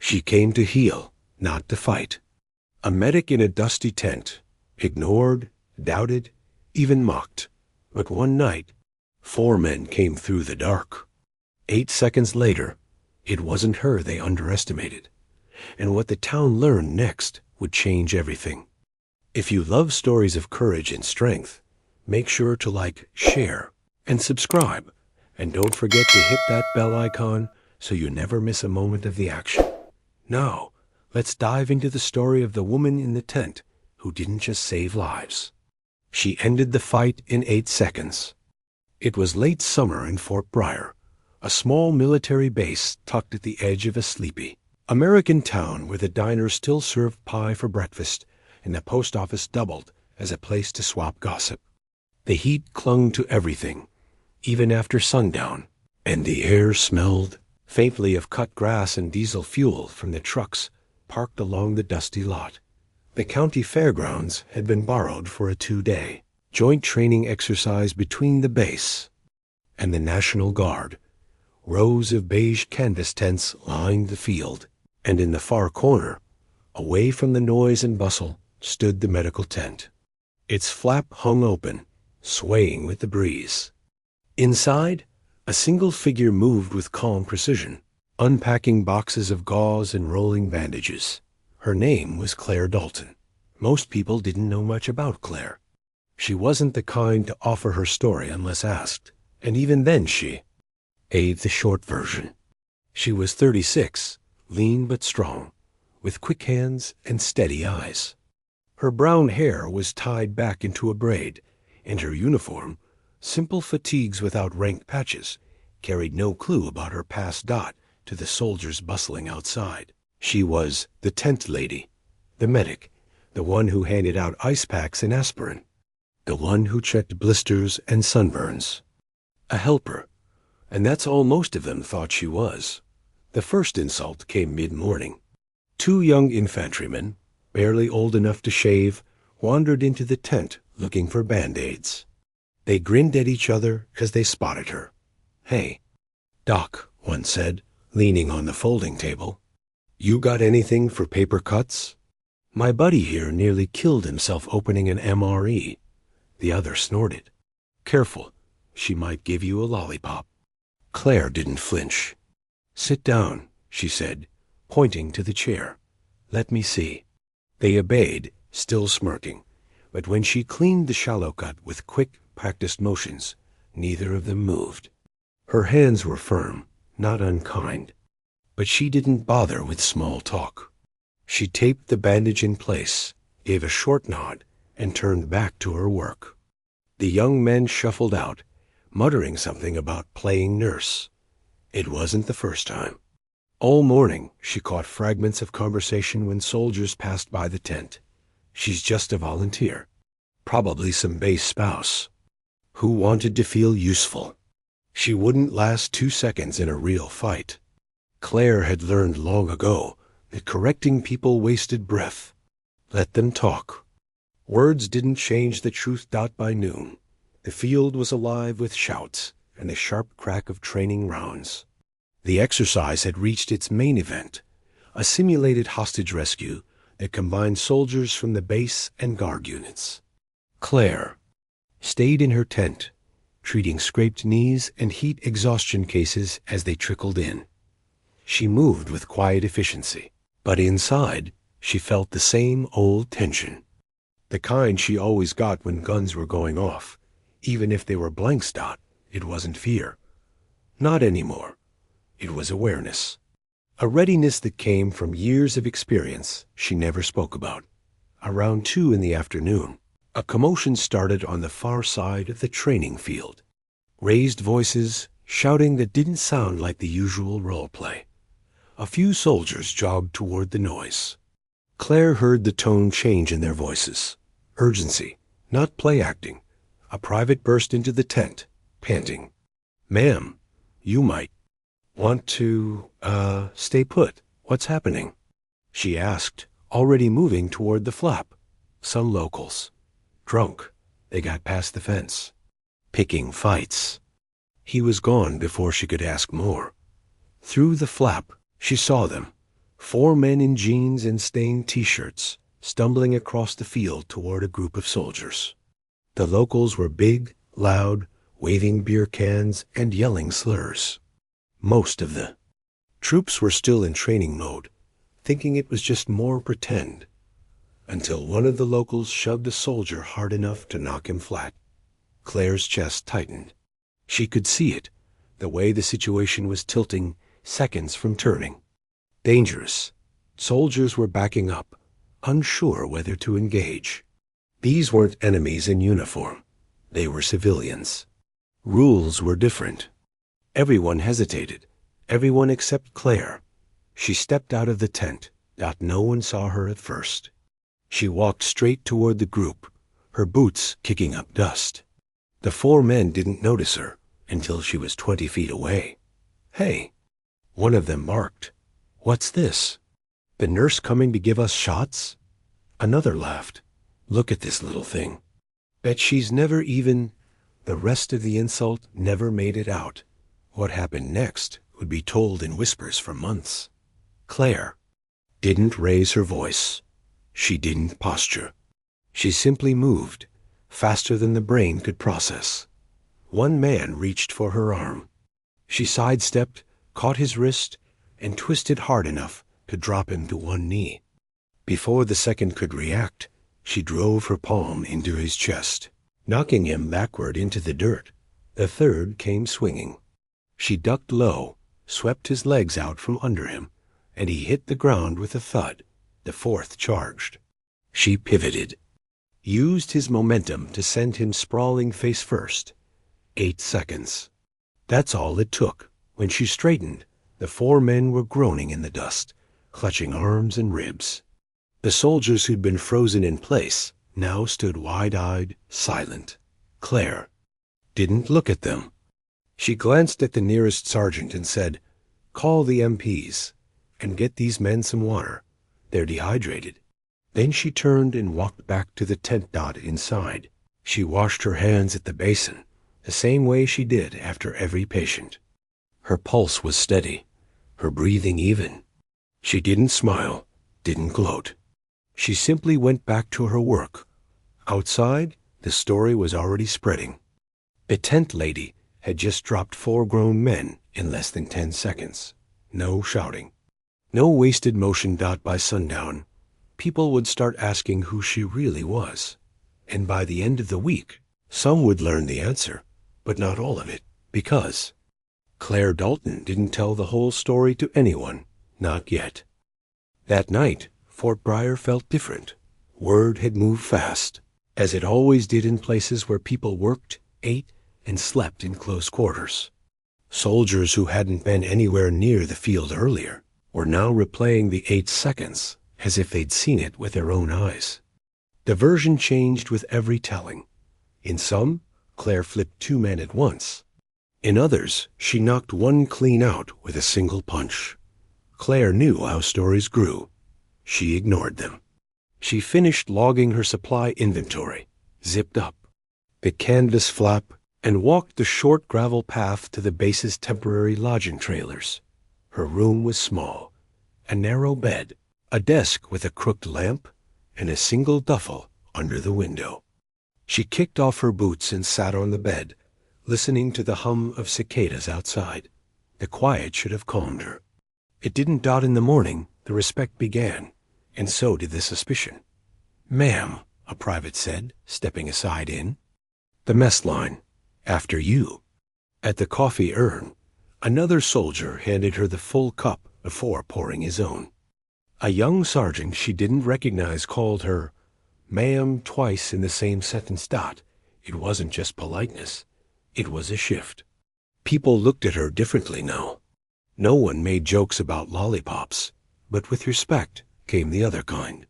She came to heal, not to fight. A medic in a dusty tent, ignored, doubted, even mocked. But one night, 4 men came through the dark. 8 seconds later, it wasn't her they underestimated. And what the town learned next would change everything. If you love stories of courage and strength, make sure to like, share, and subscribe. And don't forget to hit that bell icon so you never miss a moment of the action. Now, let's dive into the story of the woman in the tent who didn't just save lives. She ended the fight in 8 seconds. It was late summer in Fort Bryer, a small military base tucked at the edge of a sleepy American town where the diner still served pie for breakfast and the post office doubled as a place to swap gossip. The heat clung to everything, even after sundown, and the air smelled faintly of cut grass and diesel fuel from the trucks parked along the dusty lot. The county fairgrounds had been borrowed for a 2-day joint training exercise between the base and the National Guard. Rows of beige canvas tents lined the field, and in the far corner, away from the noise and bustle, stood the medical tent. Its flap hung open, swaying with the breeze. Inside, a single figure moved with calm precision, unpacking boxes of gauze and rolling bandages. Her name was Claire Dalton. Most people didn't know much about Claire. She wasn't the kind to offer her story unless asked, and even then the short version. She was 36, lean but strong, with quick hands and steady eyes. Her brown hair was tied back into a braid, and her uniform, simple fatigues without ranked patches, carried no clue about her past dot to the soldiers bustling outside. She was the tent lady, the medic, the one who handed out ice packs and aspirin, the one who checked blisters and sunburns. A helper, and that's all most of them thought she was. The first insult came mid-morning. 2 young infantrymen, barely old enough to shave, wandered into the tent looking for Band-Aids. They grinned at each other as they spotted her. "Hey, Doc," one said, leaning on the folding table. "You got anything for paper cuts? My buddy here nearly killed himself opening an MRE." The other snorted. "Careful, she might give you a lollipop." Claire didn't flinch. "Sit down," she said, pointing to the chair. "Let me see." They obeyed, still smirking, but when she cleaned the shallow cut with quick, practiced motions, neither of them moved. Her hands were firm, not unkind, but she didn't bother with small talk. She taped the bandage in place, gave a short nod, and turned back to her work. The young men shuffled out, muttering something about playing nurse. It wasn't the first time. All morning, she caught fragments of conversation when soldiers passed by the tent. "She's just a volunteer. Probably some base spouse who wanted to feel useful. She wouldn't last 2 seconds in a real fight." Claire had learned long ago that correcting people wasted breath. Let them talk. Words didn't change the truth. By noon, the field was alive with shouts and the sharp crack of training rounds. The exercise had reached its main event, a simulated hostage rescue that combined soldiers from the base and guard units. Claire stayed in her tent, treating scraped knees and heat exhaustion cases as they trickled in. She moved with quiet efficiency, but inside she felt the same old tension, the kind she always got when guns were going off. Even if they were blanks. It wasn't fear. Not anymore. It was awareness. A readiness that came from years of experience she never spoke about. Around 2 in the afternoon, a commotion started on the far side of the training field. Raised voices, shouting that didn't sound like the usual role play. A few soldiers jogged toward the noise. Claire heard the tone change in their voices. Urgency, not play acting. A private burst into the tent, panting. "Ma'am, you might want to, stay put. What's happening?" she asked, already moving toward the flap. "Some locals. Drunk. They got past the fence. Picking fights." He was gone before she could ask more. Through the flap, she saw them, 4 men in jeans and stained t-shirts stumbling across the field toward a group of soldiers. The locals were big, loud, waving beer cans and yelling slurs. Most of the troops were still in training mode, thinking it was just more pretend, until one of the locals shoved a soldier hard enough to knock him flat. Claire's chest tightened. She could see it, the way the situation was tilting seconds from turning. Dangerous. Soldiers were backing up, unsure whether to engage. These weren't enemies in uniform. They were civilians. Rules were different. Everyone hesitated. Everyone except Claire. She stepped out of the tent. No one saw her at first. She walked straight toward the group, her boots kicking up dust. The 4 men didn't notice her until she was 20 feet away. "Hey," one of them barked. "What's this? The nurse coming to give us shots?" Another laughed. "Look at this little thing. Bet she's never even—" The rest of the insult never made it out. What happened next would be told in whispers for months. Claire didn't raise her voice. She didn't posture. She simply moved, faster than the brain could process. One man reached for her arm. She sidestepped, caught his wrist, and twisted hard enough to drop him to one knee. Before the second could react, she drove her palm into his chest, knocking him backward into the dirt. The third came swinging. She ducked low, swept his legs out from under him, and he hit the ground with a thud. The fourth charged. She pivoted, used his momentum to send him sprawling face first. 8 seconds. That's all it took. When she straightened, the 4 men were groaning in the dust, clutching arms and ribs. The soldiers who'd been frozen in place now stood wide-eyed, silent. Claire didn't look at them. She glanced at the nearest sergeant and said, "Call the MPs and get these men some water. They're dehydrated." Then she turned and walked back to the tent dot inside. She washed her hands at the basin, the same way she did after every patient. Her pulse was steady, her breathing even. She didn't smile, didn't gloat. She simply went back to her work. Outside, the story was already spreading. The tent lady had just dropped 4 grown men in less than 10 seconds. No shouting. No wasted motion. By sundown, people would start asking who she really was. And by the end of the week, some would learn the answer, but not all of it, because Claire Dalton didn't tell the whole story to anyone, not yet. That night, Fort Bryer felt different. Word had moved fast, as it always did in places where people worked, ate, and slept in close quarters. Soldiers who hadn't been anywhere near the field earlier were now replaying the 8 seconds as if they'd seen it with their own eyes. The version changed with every telling. In some, Claire flipped 2 men at once. In others, she knocked one clean out with a single punch. Claire knew how stories grew. She ignored them. She finished logging her supply inventory, zipped up the canvas flap, and walked the short gravel path to the base's temporary lodging trailers. Her room was small, a narrow bed, a desk with a crooked lamp, and a single duffel under the window. She kicked off her boots and sat on the bed, listening to the hum of cicadas outside. The quiet should have calmed her. It didn't. In the morning, the respect began, and so did the suspicion. "Ma'am," a private said, stepping aside in. "The mess line. After you." At the coffee urn, another soldier handed her the full cup before pouring his own. A young sergeant she didn't recognize called her "ma'am" twice in the same sentence. It wasn't just politeness. It was a shift. People looked at her differently now. No one made jokes about lollipops, but with respect came the other kind.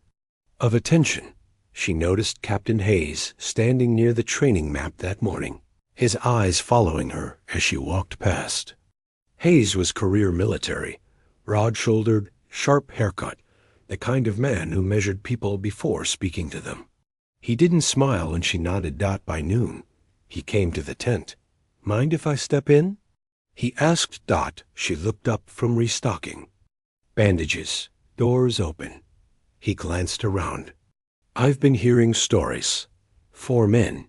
Of attention, she noticed Captain Hayes standing near the training map that morning, his eyes following her as she walked past. Hayes was career military, broad-shouldered, sharp haircut, the kind of man who measured people before speaking to them. He didn't smile when she nodded. By noon, he came to the tent. "Mind if I step in?" he asked. She looked up from restocking. Bandages, Doors open. He glanced around. I've been hearing stories. 4 men.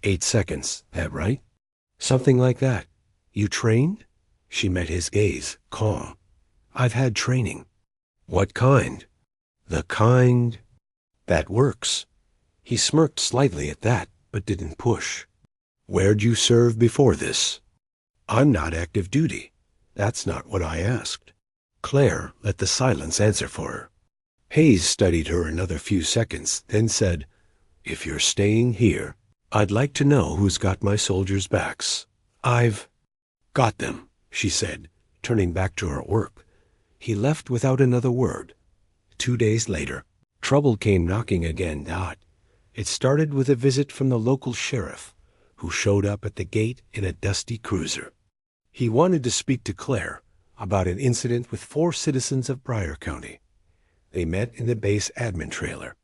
8 seconds, that right? Something like that. You trained? She met his gaze, calm. I've had training. What kind? The kind that works. He smirked slightly at that, but didn't push. Where'd you serve before this? I'm not active duty. That's not what I asked. Claire let the silence answer for her. Hayes studied her another few seconds, then said, If you're staying here, I'd like to know who's got my soldiers' backs. I've got them, she said, turning back to her work. He left without another word. 2 days later, trouble came knocking again. It started with a visit from the local sheriff, who showed up at the gate in a dusty cruiser. He wanted to speak to Claire about an incident with 4 citizens of Bryan County. They met in the base admin trailer.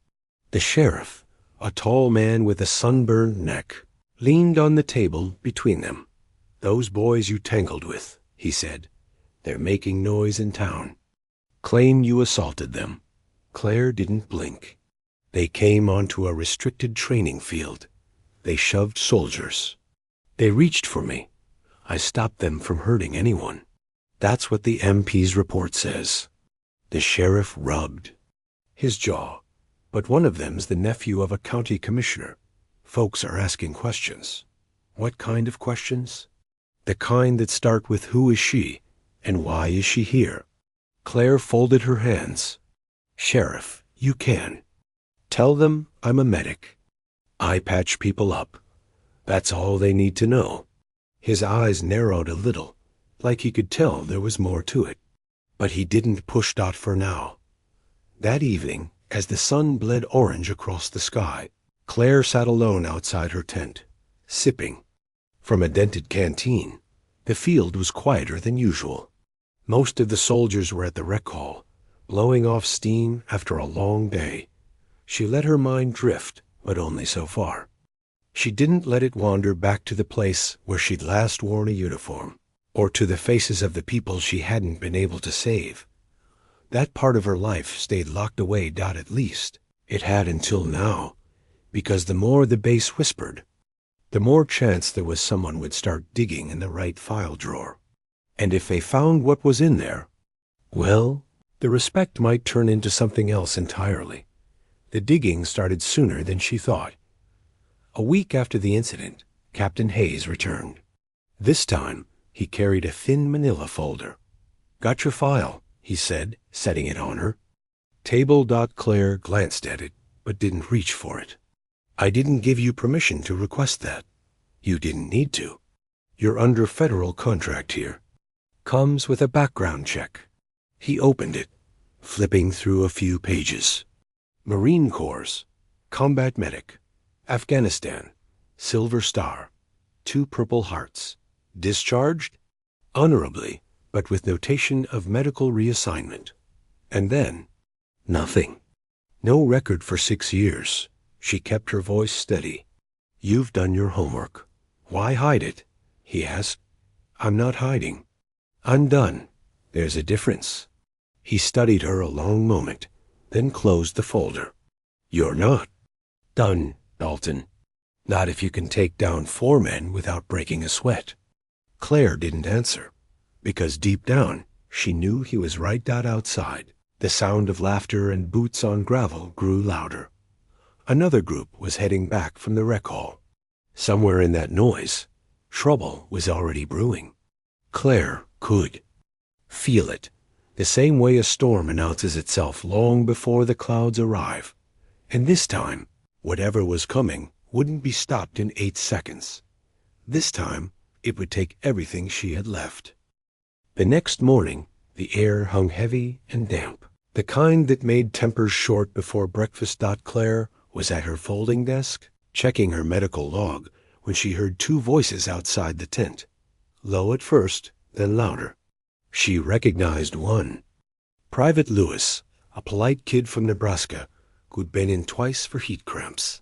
The sheriff, a tall man with a sunburned neck, leaned on the table between them. Those boys you tangled with, he said. They're making noise in town. Claim you assaulted them. Claire didn't blink. They came onto a restricted training field. They shoved soldiers. They reached for me. I stopped them from hurting anyone. That's what the MP's report says. The sheriff rubbed his jaw. But one of them's the nephew of a county commissioner. Folks are asking questions. What kind of questions? The kind that start with who is she and why is she here? Claire folded her hands. Sheriff, you can. Tell them I'm a medic. I patch people up. That's all they need to know. His eyes narrowed a little, like he could tell there was more to it. But he didn't push Dot for now. That evening, as the sun bled orange across the sky, Claire sat alone outside her tent, sipping. From a dented canteen, the field was quieter than usual. Most of the soldiers were at the rec hall, blowing off steam after a long day. She let her mind drift, but only so far. She didn't let it wander back to the place where she'd last worn a uniform, or to the faces of the people she hadn't been able to save. That part of her life stayed locked away. At least it had until now, because the more the base whispered, the more chance there was someone would start digging in the right file drawer. And if they found what was in there, well, the respect might turn into something else entirely. The digging started sooner than she thought. A week after the incident, Captain Hayes returned. This time, he carried a thin manila folder. Got your file, he said, setting it on her. Table. Claire glanced at it, but didn't reach for it. I didn't give you permission to request that. You didn't need to. You're under federal contract here. Comes with a background check. He opened it, flipping through a few pages. Marine Corps, combat medic, Afghanistan, Silver Star, 2 Purple Hearts. Discharged? Honorably, but with notation of medical reassignment. And then, nothing. No record for 6 years. She kept her voice steady. You've done your homework. Why hide it? He asked. I'm not hiding. I'm done. There's a difference. He studied her a long moment, then closed the folder. You're not done, Dalton. Not if you can take down 4 men without breaking a sweat. Claire didn't answer, because deep down she knew he was right outside. The sound of laughter and boots on gravel grew louder. Another group was heading back from the rec hall. Somewhere in that noise, trouble was already brewing. Claire could feel it, the same way a storm announces itself long before the clouds arrive. And this time, whatever was coming wouldn't be stopped in 8 seconds. This time, it would take everything she had left. The next morning, the air hung heavy and damp, the kind that made tempers short before breakfast. Claire was at her folding desk, checking her medical log, when she heard 2 voices outside the tent. Low at first, then louder. She recognized one. Private Lewis, a polite kid from Nebraska, who'd been in twice for heat cramps.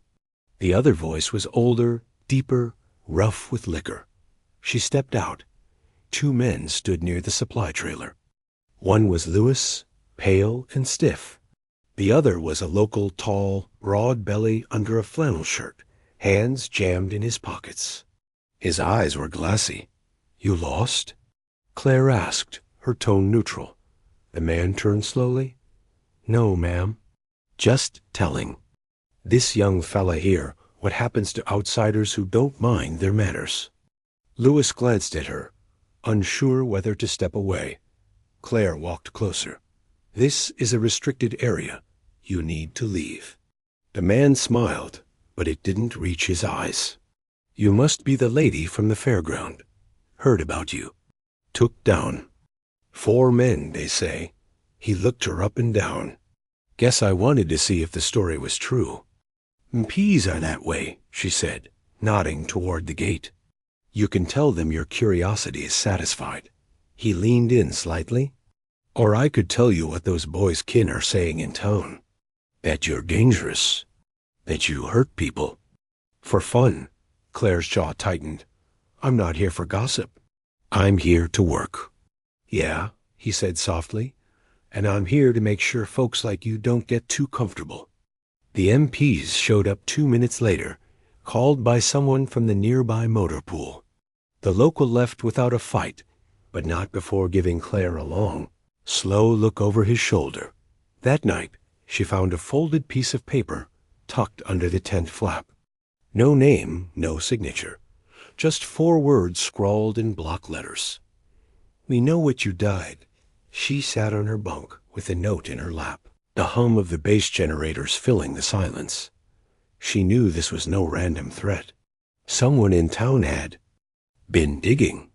The other voice was older, deeper, rough with liquor. She stepped out. 2 men stood near the supply trailer. One was Lewis, pale and stiff. The other was a local, tall, broad belly under a flannel shirt, hands jammed in his pockets. His eyes were glassy. "You lost?" Claire asked, her tone neutral. The man turned slowly. "No, ma'am. Just telling this young fella here what happens to outsiders who don't mind their manners." Lewis glanced at her, unsure whether to step away. Claire walked closer. "This is a restricted area. You need to leave." The man smiled, but it didn't reach his eyes. "You must be the lady from the fairground. Heard about you. Took down. 4 men, they say." He looked her up and down. "Guess I wanted to see if the story was true." "MPs are that way," she said, nodding toward the gate. "You can tell them your curiosity is satisfied." He leaned in slightly. "Or I could tell you what those boys' kin are saying in town. That you're dangerous. That you hurt people. For fun." Claire's jaw tightened. "I'm not here for gossip. I'm here to work." "Yeah," he said softly, "and I'm here to make sure folks like you don't get too comfortable." The MPs showed up 2 minutes later, called by someone from the nearby motor pool. The local left without a fight, but not before giving Claire a long, slow look over his shoulder. That night, she found a folded piece of paper tucked under the tent flap. No name, no signature. Just 4 words scrawled in block letters. "We know what you died." She sat on her bunk with the note in her lap, the hum of the base generators filling the silence. She knew this was no random threat. Someone in town had been digging,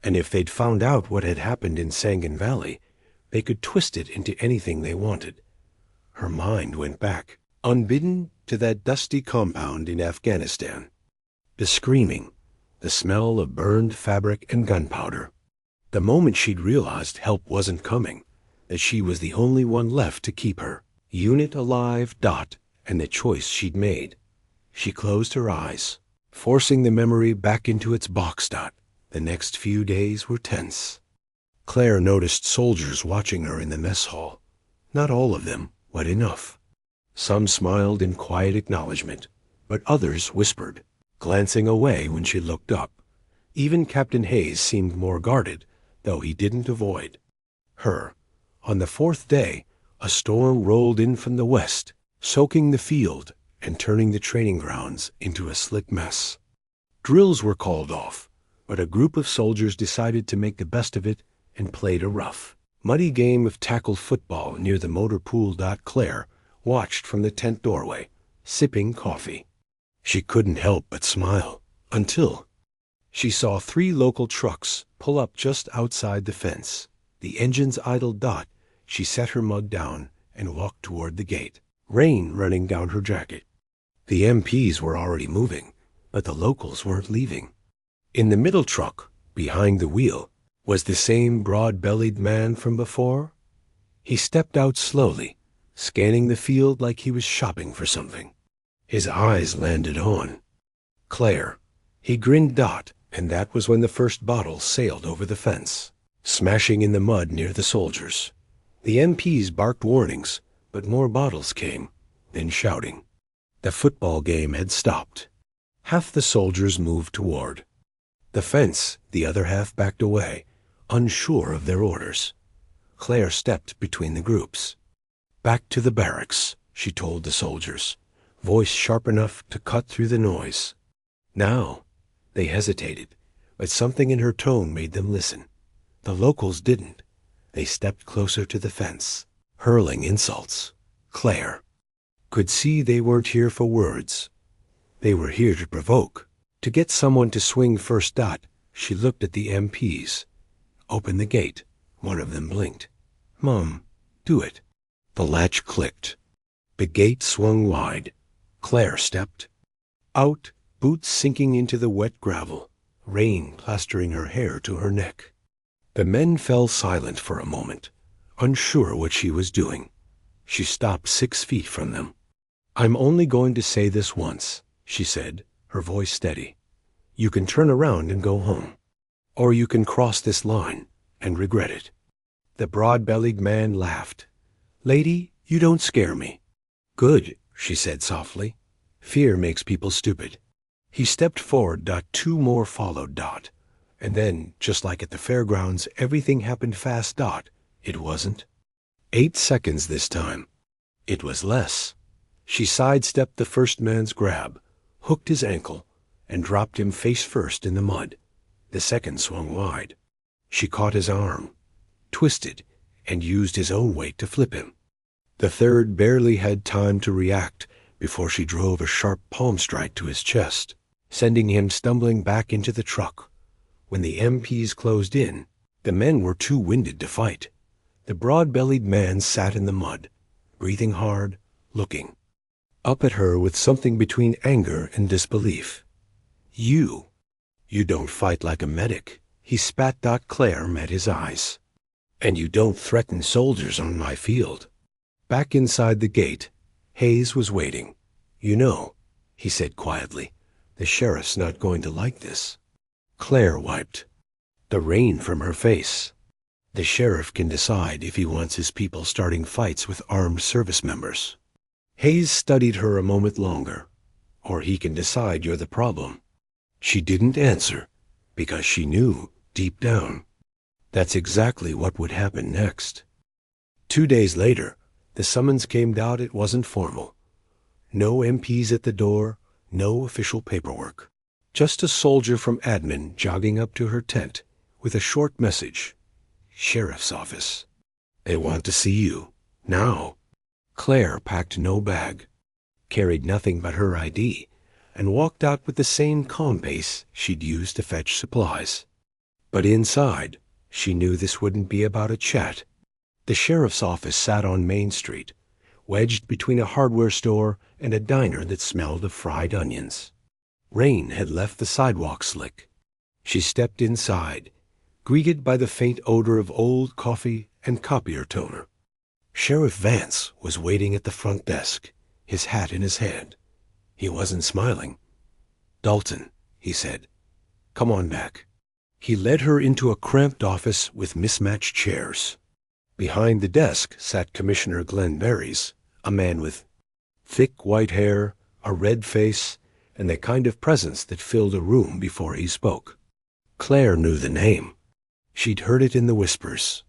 and if they'd found out what had happened in Sangan Valley, they could twist it into anything they wanted. Her mind went back, unbidden, to that dusty compound in Afghanistan. The screaming, the smell of burned fabric and gunpowder. The moment she'd realized help wasn't coming, that she was the only one left to keep her unit alive, and the choice she'd made. She closed her eyes, forcing the memory back into its box. The next few days were tense. Claire noticed soldiers watching her in the mess hall. Not all of them, but enough. Some smiled in quiet acknowledgement, but others whispered, glancing away when she looked up. Even Captain Hayes seemed more guarded, though he didn't avoid her. On the 4th day, a storm rolled in from the west, soaking the field and turning the training grounds into a slick mess. Drills were called off, but a group of soldiers decided to make the best of it and played a rough, muddy game of tackle football near the motor pool. Claire watched from the tent doorway, sipping coffee. She couldn't help but smile, until she saw 3 local trucks pull up just outside the fence. The engines idled. She set her mug down and walked toward the gate, rain running down her jacket. The MPs were already moving, but the locals weren't leaving. In the middle truck, behind the wheel, was the same broad-bellied man from before. He stepped out slowly, scanning the field like he was shopping for something. His eyes landed on Claire. He grinned. And that was when the first bottle sailed over the fence, smashing in the mud near the soldiers. The MPs barked warnings, but more bottles came, then shouting. The football game had stopped. Half the soldiers moved toward the fence, the other half backed away, unsure of their orders. Claire stepped between the groups. "Back to the barracks," she told the soldiers, voice sharp enough to cut through the noise. Now, they hesitated, but something in her tone made them listen. The locals didn't. They stepped closer to the fence, hurling insults. Claire could see they weren't here for words. They were here to provoke, to get someone to swing first. She looked at the MPs. "Open the gate." One of them blinked. "Mom, do it." The latch clicked. The gate swung wide. Claire stepped out, boots sinking into the wet gravel, rain plastering her hair to her neck. The men fell silent for a moment, unsure what she was doing. She stopped 6 feet from them. "I'm only going to say this once," she said, her voice steady. "You can turn around and go home. Or you can cross this line and regret it." The broad-bellied man laughed, "Lady, you don't scare me." "Good," she said softly. "Fear makes people stupid." He stepped forward. Two more followed. And then, just like at the fairgrounds, everything happened fast. It wasn't. 8 seconds this time. It was less. She sidestepped the first man's grab, hooked his ankle, and dropped him face first in the mud. The second swung wide. She caught his arm, twisted, and used his own weight to flip him. The third barely had time to react before she drove a sharp palm strike to his chest, sending him stumbling back into the truck. When the MPs closed in, the men were too winded to fight. The broad-bellied man sat in the mud, breathing hard, looking up at her with something between anger and disbelief. You don't fight like a medic," he spat. Claire met his eyes. "And you don't threaten soldiers on my field." Back inside the gate, Hayes was waiting. "You know," he said quietly, "the sheriff's not going to like this." Claire wiped the rain from her face. "The sheriff can decide if he wants his people starting fights with armed service members." Hayes studied her a moment longer. "Or he can decide you're the problem." She didn't answer, because she knew, deep down, that's exactly what would happen next. 2 days later, the summons came. It wasn't formal. No MPs at the door, no official paperwork. Just a soldier from admin jogging up to her tent with a short message. "Sheriff's office. They want to see you. Now." Claire packed no bag, carried nothing but her ID, and walked out with the same calm pace she'd used to fetch supplies. But inside, she knew this wouldn't be about a chat. The sheriff's office sat on Main Street, wedged between a hardware store and a diner that smelled of fried onions. Rain had left the sidewalk slick. She stepped inside, greeted by the faint odor of old coffee and copier toner. Sheriff Vance was waiting at the front desk, his hat in his hand. He wasn't smiling. "Dalton," he said, "come on back." He led her into a cramped office with mismatched chairs. Behind the desk sat Commissioner Glenn Barrys, a man with thick white hair, a red face, and the kind of presence that filled a room before he spoke. Claire knew the name. She'd heard it in the whispers.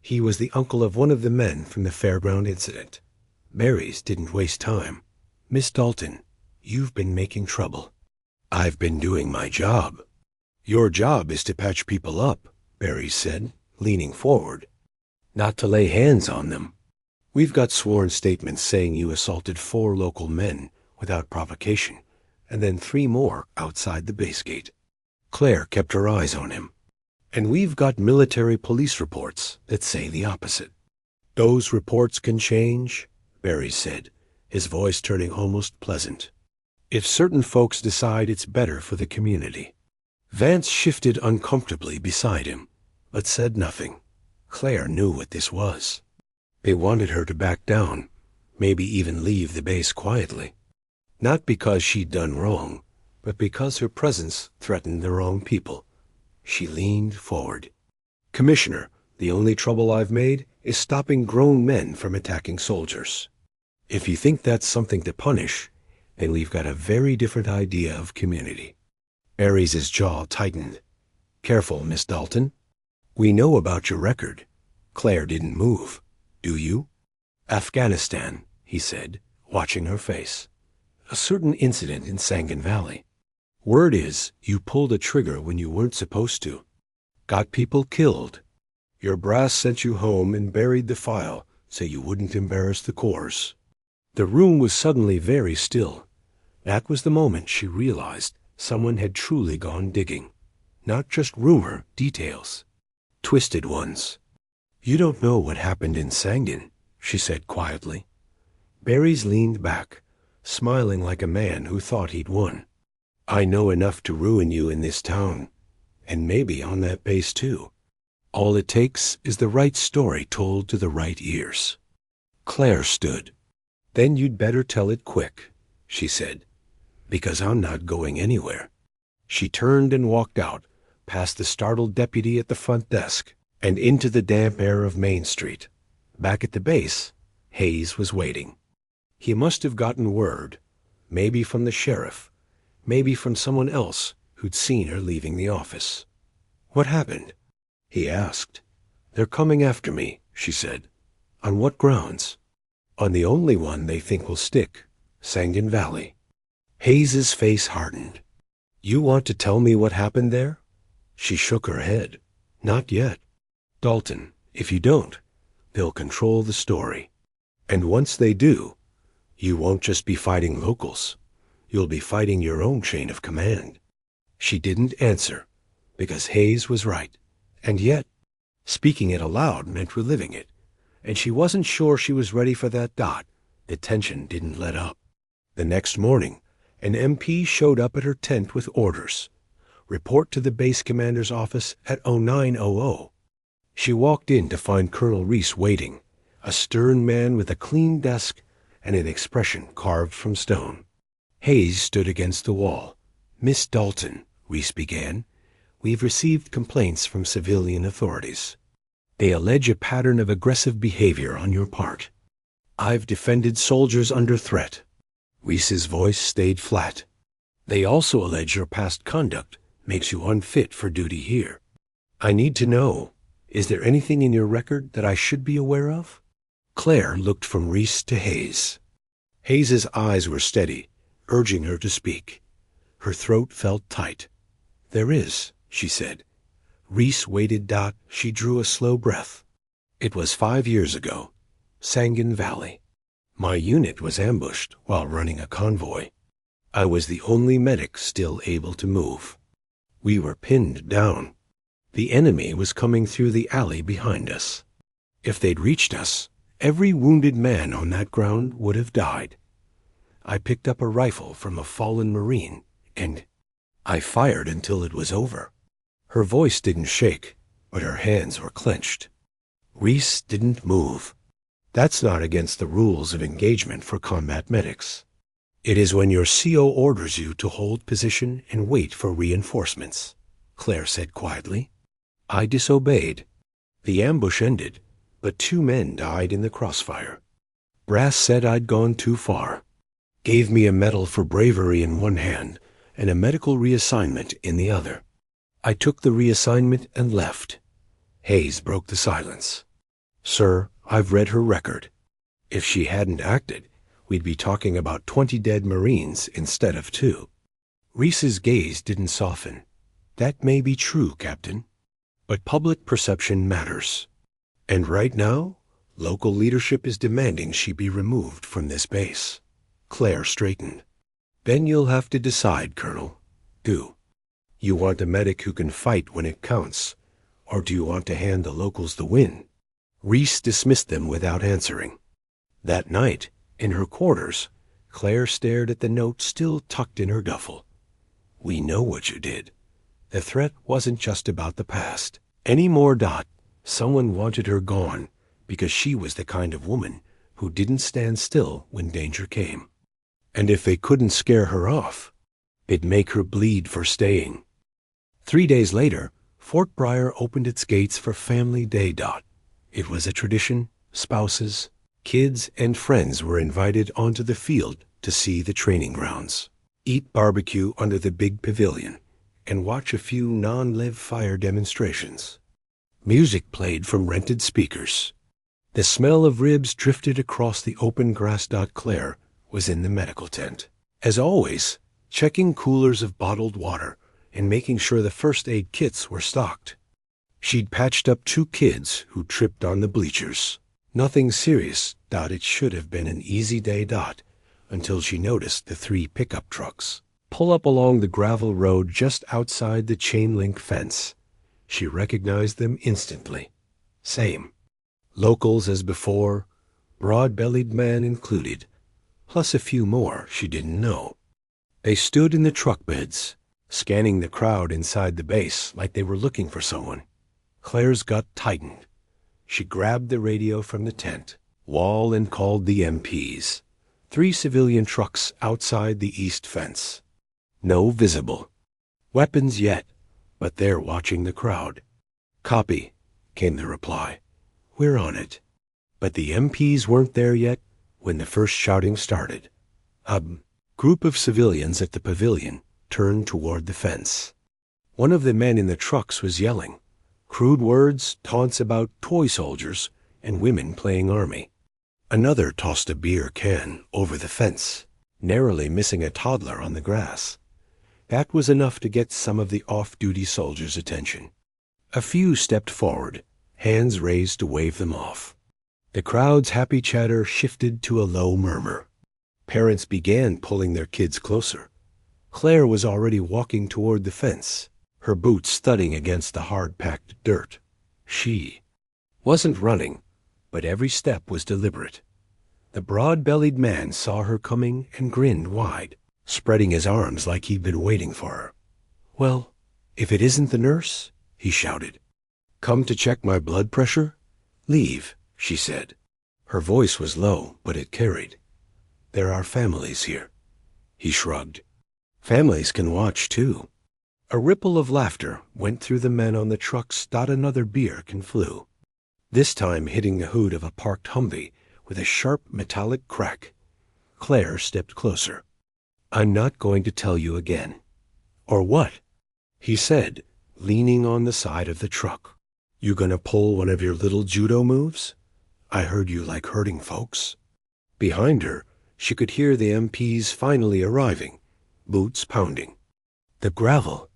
He was the uncle of one of the men from the fairground incident. Barrys didn't waste time. "Miss Dalton, you've been making trouble." "I've been doing my job." "Your job is to patch people up," Barrys said, leaning forward. "Not to lay hands on them. We've got sworn statements saying you assaulted 4 local men without provocation, and then 3 more outside the base gate." Claire kept her eyes on him. "And we've got military police reports that say the opposite." "Those reports can change," Barrys said, his voice turning almost pleasant, "if certain folks decide it's better for the community." Vance shifted uncomfortably beside him, but said nothing. Claire knew what this was. They wanted her to back down, maybe even leave the base quietly. Not because she'd done wrong, but because her presence threatened the wrong people. She leaned forward. "Commissioner, the only trouble I've made is stopping grown men from attacking soldiers. If you think that's something to punish, then we've got a very different idea of community." Barrys' jaw tightened. "Careful, Miss Dalton. We know about your record." Claire didn't move. "Do you?" "Afghanistan," he said, watching her face. "A certain incident in Sangan Valley. Word is you pulled a trigger when you weren't supposed to. Got people killed. Your brass sent you home and buried the file so you wouldn't embarrass the Corps." The room was suddenly very still. That was the moment she realized someone had truly gone digging. Not just rumor, details. Twisted ones. "You don't know what happened in Sangan," she said quietly. Barrys leaned back, smiling like a man who thought he'd won. "I know enough to ruin you in this town, and maybe on that base too. All it takes is the right story told to the right ears." Claire stood. "Then you'd better tell it quick," she said, "because I'm not going anywhere." She turned and walked out, past the startled deputy at the front desk, and into the damp air of Main Street. Back at the base, Hayes was waiting. He must have gotten word, maybe from the sheriff, maybe from someone else who'd seen her leaving the office. "What happened?" he asked. "They're coming after me," she said. "On what grounds?" "On the only one they think will stick, Sangan Valley." Hayes's face hardened. "You want to tell me what happened there?" She shook her head. "Not yet. Dalton, if you don't, they'll control the story. And once they do, you won't just be fighting locals. You'll be fighting your own chain of command." She didn't answer, because Hayes was right. And yet, speaking it aloud meant reliving it, and she wasn't sure she was ready for that dot. The tension didn't let up. The next morning, an MP showed up at her tent with orders. Report to the base commander's office at 0900. She walked in to find Colonel Reese waiting, a stern man with a clean desk and an expression carved from stone. Hayes stood against the wall. "Miss Dalton," Reese began, "we've received complaints from civilian authorities. They allege a pattern of aggressive behavior on your part. I've defended soldiers under threat." Reese's voice stayed flat. "They also allege your past conduct makes you unfit for duty here. I need to know, is there anything in your record that I should be aware of?" Claire looked from Reese to Hayes. Hayes's eyes were steady, urging her to speak. Her throat felt tight. "There is," she said. Reese waited. She drew a slow breath. "It was 5 years ago. Sangan Valley. My unit was ambushed while running a convoy. I was the only medic still able to move. We were pinned down. The enemy was coming through the alley behind us. If they'd reached us, every wounded man on that ground would have died. I picked up a rifle from a fallen Marine, and I fired until it was over." Her voice didn't shake, but her hands were clenched. Reese didn't move. "That's not against the rules of engagement for combat medics. It is when your CO orders you to hold position and wait for reinforcements," Claire said quietly. "I disobeyed. The ambush ended, but 2 men died in the crossfire. Brass said I'd gone too far. Gave me a medal for bravery in one hand and a medical reassignment in the other. I took the reassignment and left." Hayes broke the silence. "Sir, I've read her record. If she hadn't acted, we'd be talking about 20 dead Marines instead of 2. Reese's gaze didn't soften. "That may be true, Captain. But public perception matters. And right now, local leadership is demanding she be removed from this base." Claire straightened. "Then you'll have to decide, Colonel. Do you want a medic who can fight when it counts, or do you want to hand the locals the win?" Reese dismissed them without answering. That night, in her quarters, Claire stared at the note still tucked in her duffel. "We know what you did. The threat wasn't just about the past anymore. Someone wanted her gone because she was the kind of woman who didn't stand still when danger came. And if they couldn't scare her off, it'd make her bleed for staying." 3 days later, Fort Bryer opened its gates for Family Day. It was a tradition. Spouses, kids, and friends were invited onto the field to see the training grounds, eat barbecue under the big pavilion, and watch a few non-live fire demonstrations. Music played from rented speakers. The smell of ribs drifted across the open grass. Claire was in the medical tent, as always, checking coolers of bottled water and making sure the first aid kits were stocked. She'd patched up 2 kids who tripped on the bleachers. Nothing serious. It should have been an easy day. Until she noticed the 3 pickup trucks pull up along the gravel road just outside the chain-link fence. She recognized them instantly. Same. Locals as before, broad-bellied man included, plus a few more she didn't know. They stood in the truck beds, scanning the crowd inside the base like they were looking for someone. Claire's gut tightened. She grabbed the radio from the tent wall and called the MPs. 3 civilian trucks outside the east fence. No visible weapons yet, but they're watching the crowd. "Copy," came the reply. "We're on it." But the MPs weren't there yet when the first shouting started. A group of civilians at the pavilion turned toward the fence. One of the men in the trucks was yelling crude words, taunts about toy soldiers, and women playing army. Another tossed a beer can over the fence, narrowly missing a toddler on the grass. That was enough to get some of the off-duty soldiers' attention. A few stepped forward, hands raised to wave them off. The crowd's happy chatter shifted to a low murmur. Parents began pulling their kids closer. Claire was already walking toward the fence, her boots thudding against the hard-packed dirt. She wasn't running, but every step was deliberate. The broad-bellied man saw her coming and grinned wide, spreading his arms like he'd been waiting for her. "Well, if it isn't the nurse," he shouted. "Come to check my blood pressure?" "Leave," she said. Her voice was low, but it carried. "There are families here." He shrugged. "Families can watch, too." A ripple of laughter went through the men on the trucks. Another beer can flew, this time hitting the hood of a parked Humvee with a sharp metallic crack. Claire stepped closer. "I'm not going to tell you again." "Or what?" he said, leaning on the side of the truck. "You gonna pull one of your little judo moves? I heard you like hurting folks." Behind her, she could hear the MPs finally arriving, boots pounding. The gravel.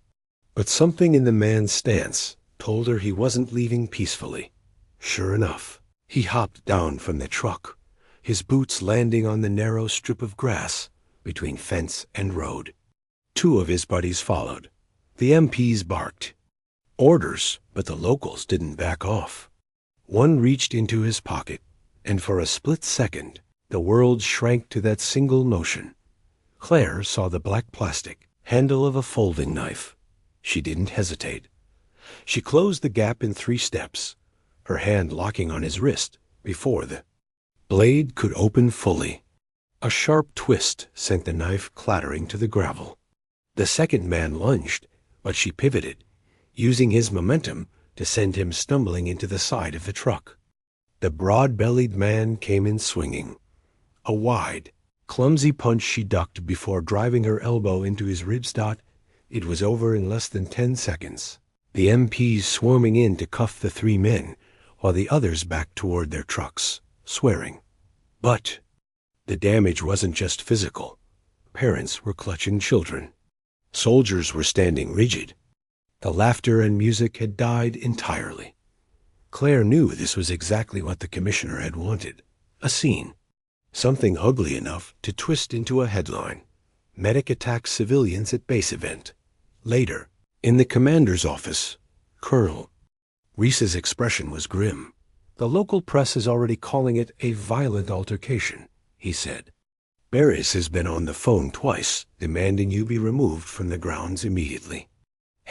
But something in the man's stance told her he wasn't leaving peacefully. Sure enough, he hopped down from the truck, his boots landing on the narrow strip of grass between fence and road. Two of his buddies followed. The MPs barked. Orders, but the locals didn't back off. One reached into his pocket, and for a split second, the world shrank to that single notion. Claire saw the black plastic handle of a folding knife. She didn't hesitate. She closed the gap in 3 steps, her hand locking on his wrist before the blade could open fully. A sharp twist sent the knife clattering to the gravel. The second man lunged, but she pivoted, using his momentum to send him stumbling into the side of the truck. The broad-bellied man came in swinging. A wide, clumsy punch she ducked before driving her elbow into his ribs. It was over in less than 10 seconds. The MPs swarming in to cuff the 3 men, while the others backed toward their trucks, swearing. But the damage wasn't just physical. Parents were clutching children. Soldiers were standing rigid. The laughter and music had died entirely. Claire knew this was exactly what the commissioner had wanted. A scene. Something ugly enough to twist into a headline. Medic attacks civilians at base event. Later, in the commander's office, Colonel Reese's expression was grim. "The local press is already calling it a violent altercation," he said. "Barris has been on the phone twice, demanding you be removed from the grounds immediately."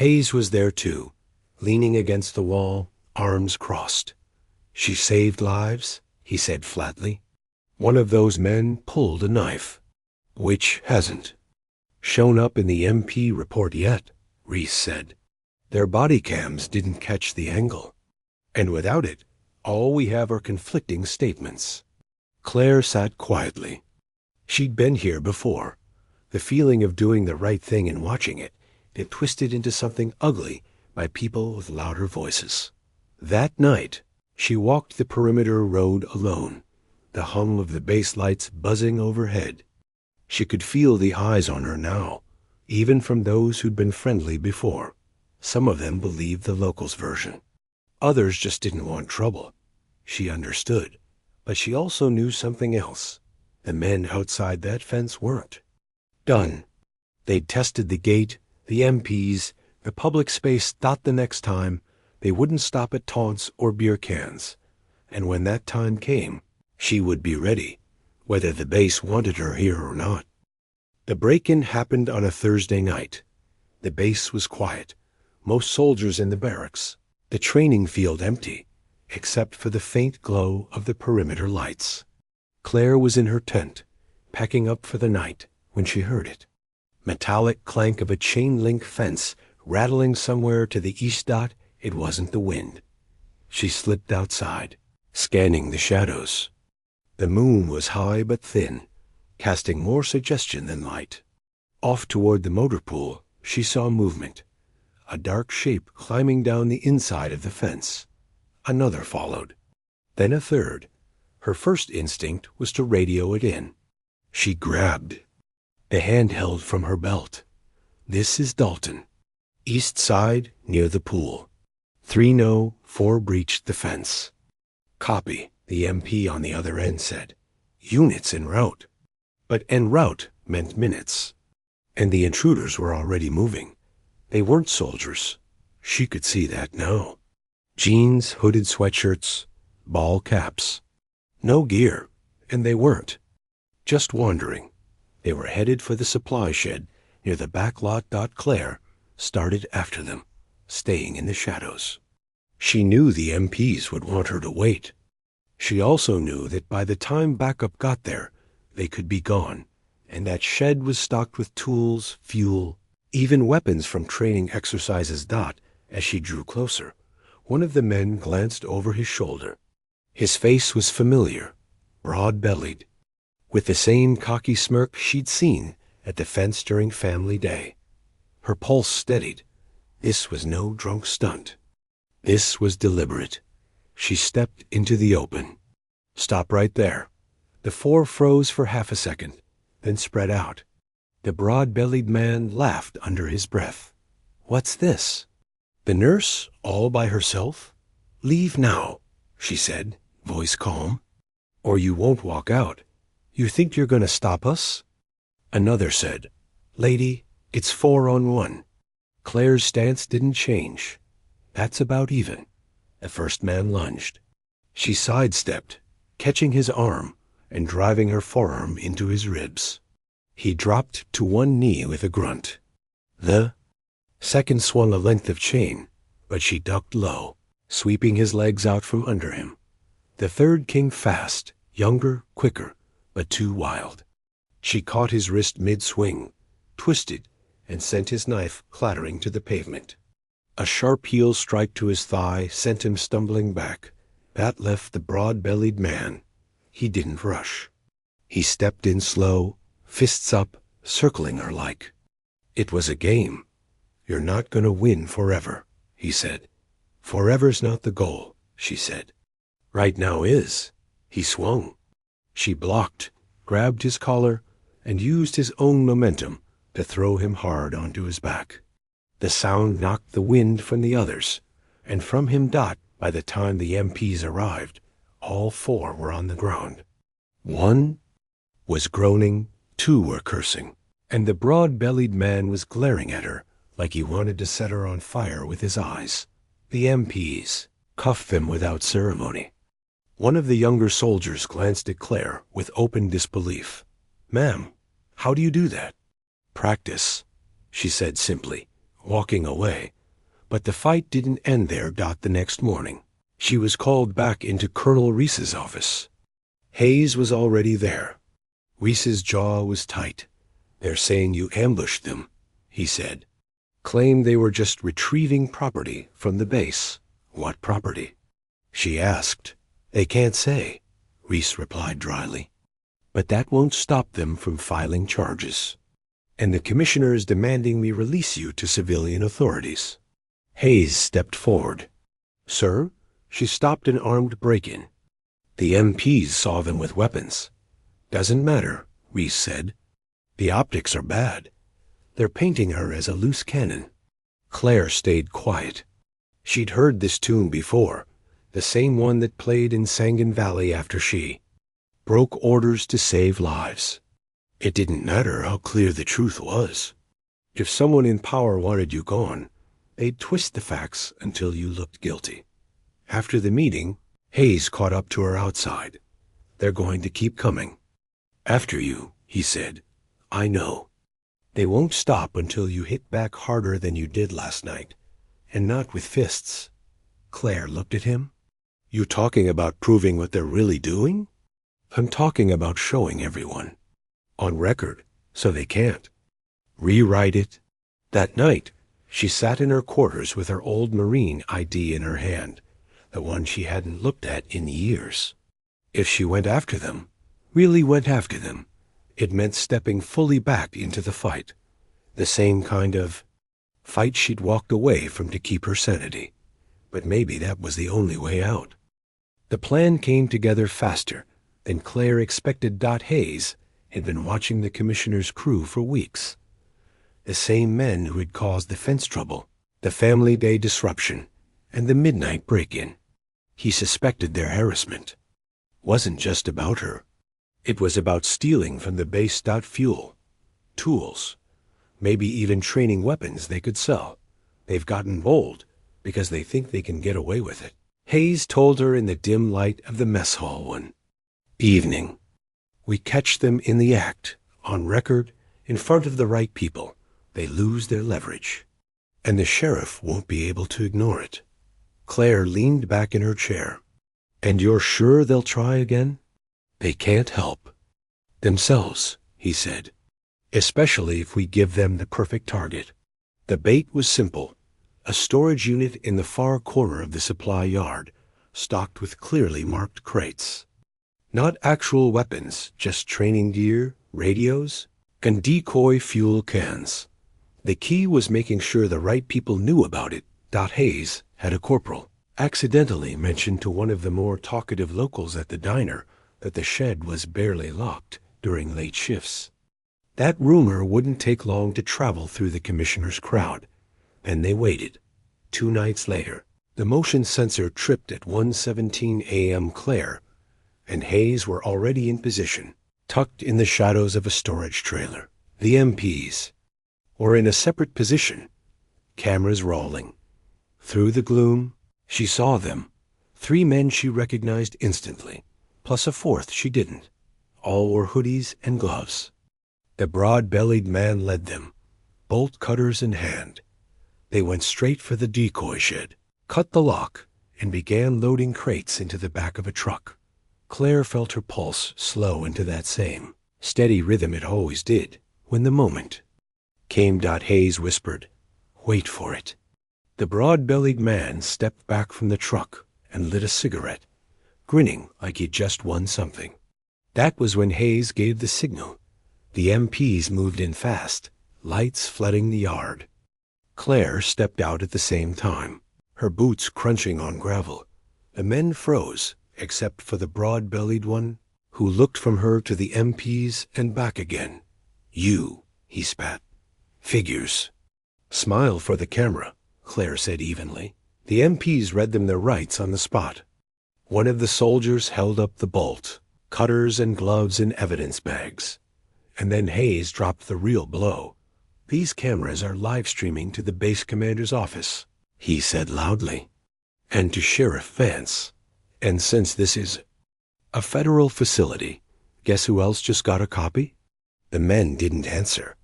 Hayes was there too, leaning against the wall, arms crossed. "She saved lives," he said flatly. "One of those men pulled a knife." "Which hasn't shown up in the MP report yet," Reese said. "Their body cams didn't catch the angle. And without it, all we have are conflicting statements." Claire sat quietly. She'd been here before. The feeling of doing the right thing and watching it twisted into something ugly by people with louder voices. That night, she walked the perimeter road alone, the hum of the base lights buzzing overhead. She could feel the eyes on her now, even from those who'd been friendly before. Some of them believed the locals' version. Others just didn't want trouble. She understood, but she also knew something else. The men outside that fence weren't done. They'd tested the gate, the MPs, the public space. The next time, they wouldn't stop at taunts or beer cans. And when that time came, she would be ready, whether the base wanted her here or not. The break-in happened on a Thursday night. The base was quiet, most soldiers in the barracks, the training field empty, except for the faint glow of the perimeter lights. Claire was in her tent, packing up for the night, when she heard it. Metallic clank of a chain-link fence rattling somewhere to the east. It wasn't the wind. She slipped outside, scanning the shadows. The moon was high but thin, casting more suggestion than light. Off toward the motor pool, she saw movement, a dark shape climbing down the inside of the fence. Another followed, then a third. Her first instinct was to radio it in. She grabbed the handheld from her belt. "This is Dalton. East side, near the pool. 3 no, 4 breached the fence." "Copy," the MP on the other end said. "Units en route." But en route meant minutes. And the intruders were already moving. They weren't soldiers. She could see that now. Jeans, hooded sweatshirts, ball caps. No gear, and they weren't. Just wandering. They were headed for the supply shed near the back lot. Claire started after them, staying in the shadows. She knew the MPs would want her to wait. She also knew that by the time backup got there, they could be gone, and that shed was stocked with tools, fuel, even weapons from training exercises. As she drew closer, one of the men glanced over his shoulder. His face was familiar, broad-bellied, with the same cocky smirk she'd seen at the fence during family day. Her pulse steadied. This was no drunk stunt. This was deliberate. She stepped into the open. "Stop right there." The 4 froze for half a second, then spread out. The broad-bellied man laughed under his breath. "What's this? The nurse all by herself?" "Leave now," she said, voice calm, "or you won't walk out. You think you're going to stop us?" Another said, "Lady, it's 4 on 1. Claire's stance didn't change. That's about even." The first man lunged. She sidestepped, catching his arm and driving her forearm into his ribs. He dropped to one knee with a grunt. The second swung a length of chain, but she ducked low, sweeping his legs out from under him. The third came fast, younger, quicker, but too wild. She caught his wrist mid-swing, twisted, and sent his knife clattering to the pavement. A sharp heel strike to his thigh sent him stumbling back. That left the broad-bellied man. He didn't rush. He stepped in slow, fists up, circling her like. It was a game. "You're not going to win forever," he said. "Forever's not the goal," she said. "Right now is." He swung. She blocked, grabbed his collar, and used his own momentum to throw him hard onto his back. The sound knocked the wind from the others, and from him. By the time the MPs arrived, all 4 were on the ground. 1 was groaning, 2 were cursing, and the broad-bellied man was glaring at her like he wanted to set her on fire with his eyes. The MPs cuffed them without ceremony. One of the younger soldiers glanced at Claire with open disbelief. "Ma'am, how do you do that?" "Practice," she said simply, walking away. But the fight didn't end there. The next morning, she was called back into Colonel Reese's office. Hayes was already there. Reese's jaw was tight. "They're saying you ambushed them," he said. "Claimed they were just retrieving property from the base." "What property?" she asked. "They can't say," Reese replied dryly. "But that won't stop them from filing charges. And the commissioner is demanding we release you to civilian authorities." Hayes stepped forward. "Sir?" She stopped an armed break-in. "The MPs saw them with weapons." "Doesn't matter," Reese said. "The optics are bad. They're painting her as a loose cannon." Claire stayed quiet. She'd heard this tune before, the same one that played in Sangan Valley after she broke orders to save lives. It didn't matter how clear the truth was. If someone in power wanted you gone, they'd twist the facts until you looked guilty. After the meeting, Hayes caught up to her outside. "They're going to keep coming." "After you," he said. "I know. They won't stop until you hit back harder than you did last night, and not with fists." Claire looked at him. "You talking about proving what they're really doing?" "I'm talking about showing everyone. On record, so they can't rewrite it." That night, she sat in her quarters with her old Marine ID in her hand, the one she hadn't looked at in years. If she went after them, really went after them, it meant stepping fully back into the fight, the same kind of fight she'd walked away from to keep her sanity. But maybe that was the only way out. The plan came together faster than Claire expected. Hayes had been watching the commissioner's crew for weeks. The same men who had caused the fence trouble, the Family Day disruption, and the midnight break-in. He suspected their harassment wasn't just about her. It was about stealing from the base. Fuel, tools, maybe even training weapons they could sell. They've gotten bold because they think they can get away with it. Hayes told her in the dim light of the mess hall one evening. We catch them in the act, on record, in front of the right people. They lose their leverage. And the sheriff won't be able to ignore it. Claire leaned back in her chair. And you're sure they'll try again? They can't help themselves, he said. Especially if we give them the perfect target. The bait was simple. A storage unit in the far corner of the supply yard, stocked with clearly marked crates. Not actual weapons, just training gear, radios, and decoy fuel cans. The key was making sure the right people knew about it. Hayes had a corporal accidentally mentioned to one of the more talkative locals at the diner that the shed was barely locked during late shifts. That rumor wouldn't take long to travel through the commissioner's crowd, and they waited. 2 nights later, the motion sensor tripped at 1:17 a.m. Claire and Hayes were already in position, tucked in the shadows of a storage trailer. The MPs were in a separate position, cameras rolling. Through the gloom, she saw them. 3 men she recognized instantly, plus a 4th she didn't. All wore hoodies and gloves. The broad-bellied man led them, bolt cutters in hand. They went straight for the decoy shed, cut the lock, and began loading crates into the back of a truck. Claire felt her pulse slow into that same steady rhythm it always did when the moment came. Hayes whispered, "Wait for it." The broad-bellied man stepped back from the truck and lit a cigarette, grinning like he'd just won something. That was when Hayes gave the signal. The MPs moved in fast, lights flooding the yard. Claire stepped out at the same time, her boots crunching on gravel. The men froze, except for the broad-bellied one, who looked from her to the MPs and back again. "You," he spat. "Figures." "Smile for the camera," Claire said evenly. The MPs read them their rights on the spot. One of the soldiers held up the bolt, cutters and gloves in evidence bags. And then Hayes dropped the real blow. "These cameras are live streaming to the base commander's office," he said loudly, "and to Sheriff Vance. And since this is a federal facility, guess who else just got a copy?" The men didn't answer.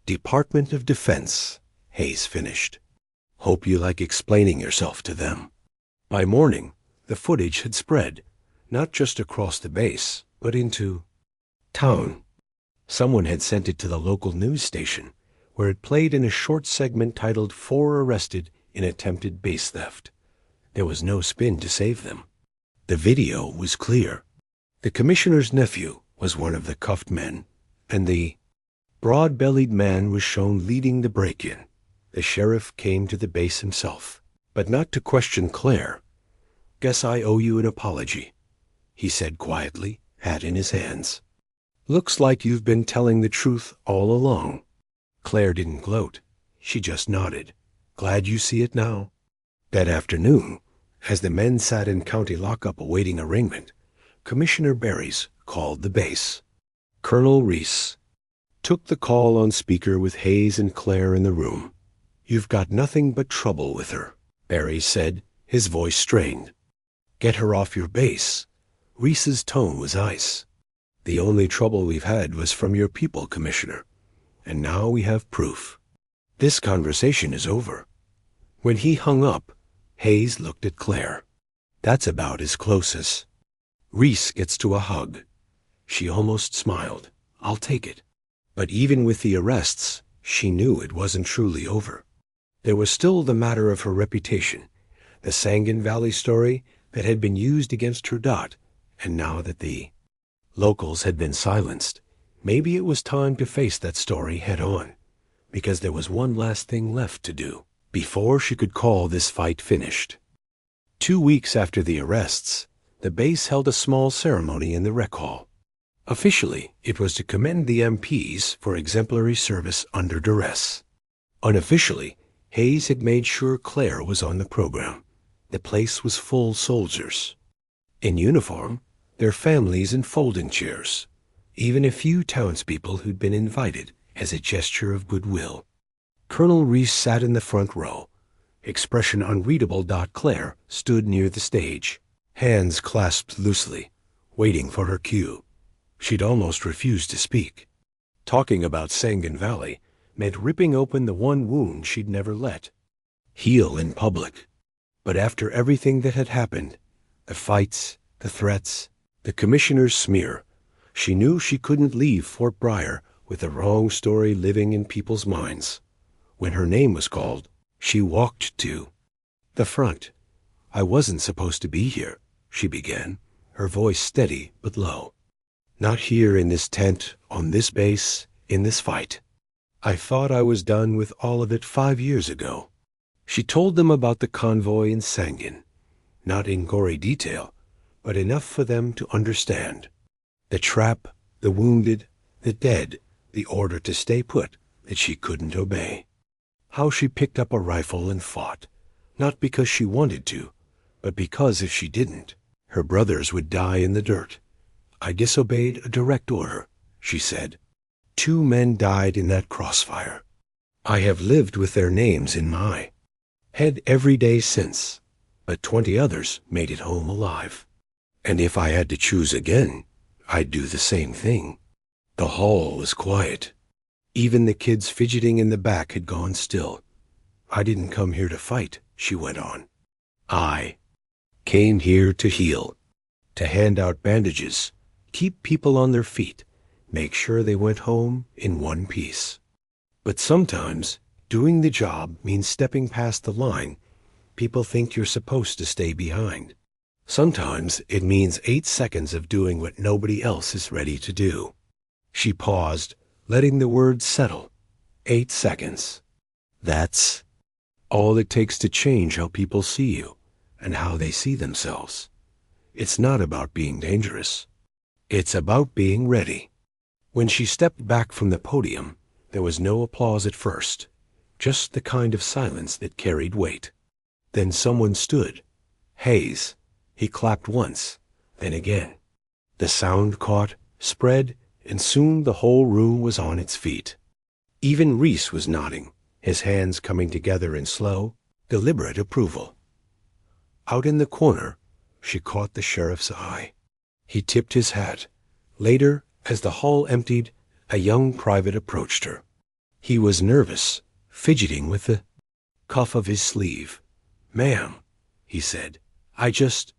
"Department of Defense," Hayes finished. "Hope you like explaining yourself to them." By morning, the footage had spread, not just across the base, but into town. Someone had sent it to the local news station, where it played in a short segment titled "4 Arrested in Attempted Base Theft." There was no spin to save them. The video was clear. The commissioner's nephew was one of the cuffed men, and the broad-bellied man was shown leading the break-in. The sheriff came to the base himself, but not to question Claire. "Guess I owe you an apology," he said quietly, hat in his hands. "Looks like you've been telling the truth all along." Claire didn't gloat. She just nodded. "Glad you see it now." That afternoon, as the men sat in county lockup awaiting arraignment, Commissioner Barrys called the base. Colonel Reese took the call on speaker with Hayes and Claire in the room. "You've got nothing but trouble with her," Barrys said, his voice strained. "Get her off your base." Reese's tone was ice. "The only trouble we've had was from your people, Commissioner. And now we have proof. This conversation is over." When he hung up, Hayes looked at Claire. "That's about as close as." Reese gets to a hug. She almost smiled. "I'll take it." But even with the arrests, she knew it wasn't truly over. There was still the matter of her reputation, the Sangan Valley story that had been used against her Dot, and now that the locals had been silenced, maybe it was time to face that story head on, because there was one last thing left to do before she could call this fight finished. 2 weeks after the arrests, the base held a small ceremony in the rec hall. Officially, it was to commend the MPs for exemplary service under duress. Unofficially, Hayes had made sure Claire was on the program. The place was full soldiers. In uniform, their families in folding chairs, even a few townspeople who'd been invited as a gesture of goodwill. Colonel Reese sat in the front row. Expression unreadable. Claire stood near the stage, hands clasped loosely, waiting for her cue. She'd almost refused to speak. Talking about Sangan Valley meant ripping open the one wound she'd never let heal in public. But after everything that had happened, the fights, the threats, the commissioner's smear, she knew she couldn't leave Fort Bryer with the wrong story living in people's minds. When her name was called, she walked to the front. "I wasn't supposed to be here," she began, her voice steady but low. "Not here in this tent, on this base, in this fight. I thought I was done with all of it 5 years ago." She told them about the convoy in Sangan, not in gory detail, but enough for them to understand. The trap, the wounded, the dead, the order to stay put that she couldn't obey. How she picked up a rifle and fought, not because she wanted to, but because if she didn't, her brothers would die in the dirt. "I disobeyed a direct order," she said. 2 men died in that crossfire. I have lived with their names in my head every day since, but 20 others made it home alive. And if I had to choose again, I'd do the same thing. The hall was quiet. Even the kids fidgeting in the back had gone still. "I didn't come here to fight," she went on. "I came here to heal, to hand out bandages, keep people on their feet, make sure they went home in one piece." But sometimes doing the job means stepping past the line people think you're supposed to stay behind. Sometimes it means 8 seconds of doing what nobody else is ready to do. She paused, letting the words settle. 8 seconds. That's all it takes to change how people see you and how they see themselves. It's not about being dangerous. It's about being ready. When she stepped back from the podium, there was no applause at first, just the kind of silence that carried weight. Then someone stood. Hayes. He clapped once, then again. The sound caught, spread, and soon the whole room was on its feet. Even Reese was nodding, his hands coming together in slow, deliberate approval. Out in the corner, she caught the sheriff's eye. He tipped his hat. Later, as the hall emptied, a young private approached her. He was nervous, fidgeting with the cuff of his sleeve. "Ma'am," he said, "I just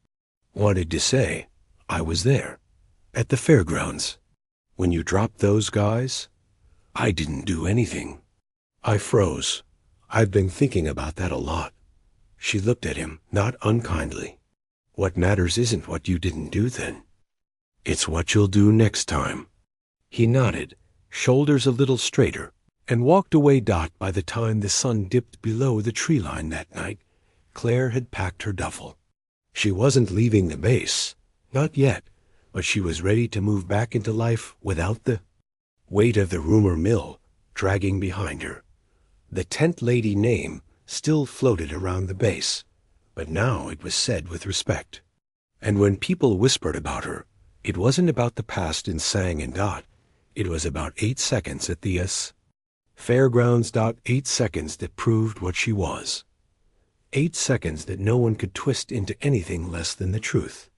wanted to say I was there, at the fairgrounds. When you dropped those guys, I didn't do anything." I froze. I'd been thinking about that a lot. She looked at him, not unkindly. "What matters isn't what you didn't do then. It's what you'll do next time." He nodded, shoulders a little straighter, and walked away. By the time the sun dipped below the tree line that night, Claire had packed her duffel. She wasn't leaving the base, not yet, but she was ready to move back into life without the weight of the rumor mill dragging behind her. The tent lady name still floated around the base, but now it was said with respect. And when people whispered about her, it wasn't about the past in Sang and Dot. It was about 8 seconds at the fairgrounds. 8 seconds that proved what she was. 8 seconds that no one could twist into anything less than the truth.